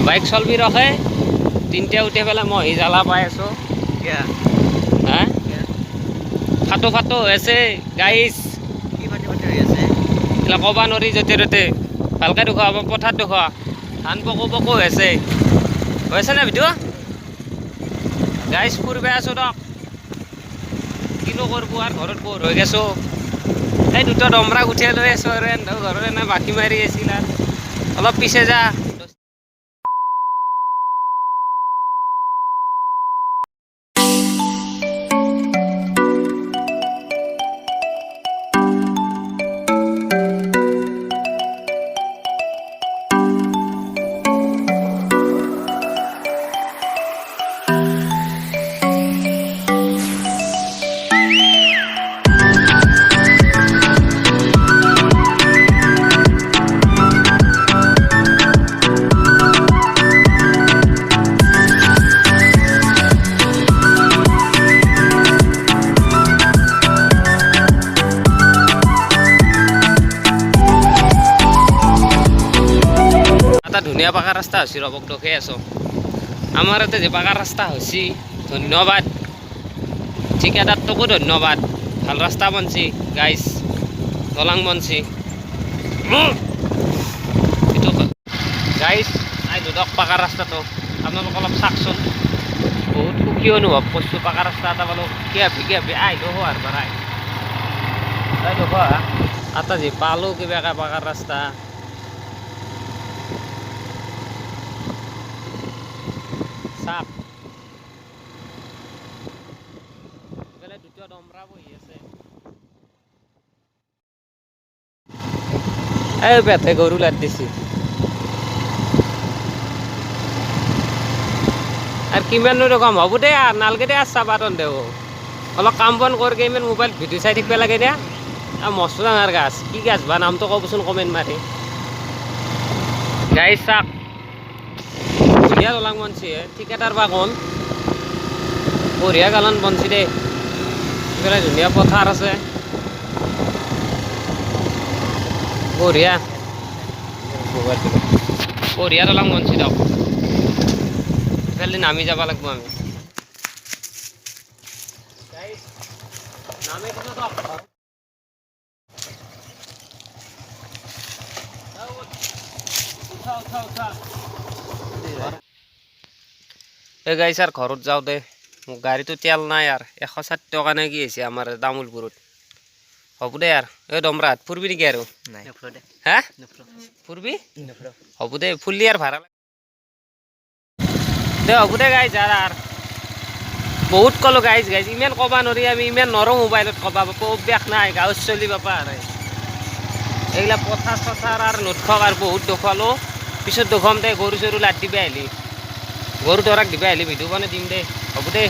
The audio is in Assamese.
বাইক চলবি ৰখে তিনিটা উঠি পেলাই মই জ্বালা পাই আছো হা ফাটো ফাটো হৈ আছে গাইছ এইবিলাক ক'বা নোৱাৰি য'তে ত'তে ভালকৈ দেখুৱাব পথাৰত দেখুৱা ধান পকো পকো হৈ আছে নে ভিডিঅ' গাইছ ফুৰিব আছো দক কিনো কৰিব আৰু ঘৰত বৰ হৈ গৈছো এই দুটা দমৰাক উঠিয়াই লৈ আছো আৰু ঘৰত এনে বাকী মাৰি আছিল আৰু অলপ পিছে যা ধুনীয়া পাকা ৰাস্তা হৈছে ৰবক দেখে আছো আমাৰ ইয়াতে যে পাকা ৰাস্তা হৈছে ধন্যবাদ ঠিকাদাৰটোকো ধন্যবাদ ভাল ৰাস্তা বনছি গাইছ দলাং বনছি এইটো গাইছ আই দুদক পাকা ৰাস্তাটো আপোনালোক অলপ চাওকচোন বহুত সুখী অনুভৱ কৰিছোঁ পাকা ৰাস্তা এটা পালোঁ কি হাবি আহিলোঁ হোৱাৰ পৰাই দেখুৱা এটা যে পালোঁ কিবা এটা পাকা ৰাস্তা চাপ এইফালে দুটা দমৰা বহি আছে এই পেটে গৰু লাদ দিছি আৰু কিমাননো ৰকম হ'ব দে আৰু নালগে দে চাবাতন দেও অলপ কাম বন কৰকে ইমান মোবাইল ভিডিঅ' চাই থাকিব লাগে দে আৰু মস্ত ডাঙৰ গাছ কি গাছ বা নামটো ক'বচোন কমেণ্ট মাৰি গাইছ চাক বঢ়িয়া দলাং বনছি ঠিকাদাৰ বা কোন বঢ়িয়া গালান বনছি দে এইফালে ধুনীয়া পথাৰ আছে বঢ়িয়া বঢ়িয়া দলাং বনছি দিয়ক এইফালে নামি যাব লাগিব আমি নামি এই গাইছ আৰু ঘৰত যাওঁ দে মোক গাড়ীটো তেল নাই আৰু 160 টকা নে কি হৈছে আমাৰ তামোলপুৰত হ'ব দে আৰু এই দমৰাত ফুৰবি নেকি আৰু হা ফুৰবি হ'ব দে ফুললি আৰু ভাড়া দে হ'ব দে গাইছ আৰু বহুত ক'লোঁ গাইছ ইমান ক'বা নোৱাৰি আমি ইমান নৰোঁ মোবাইলত ক'বা অভ্যাস নাই গাঁৱত চলি পাবা আৰু এইগিলা পথাৰ চথাৰ আৰু নদখক আৰু বহুত দেখুৱালোঁ পিছত দেখুৱাম দে গৰু চৰু লাদ দিবা আহিলি গৰু দৰাক দিবা আহিলি ভিডিঅ' বনাই দিম দে হ'ব দে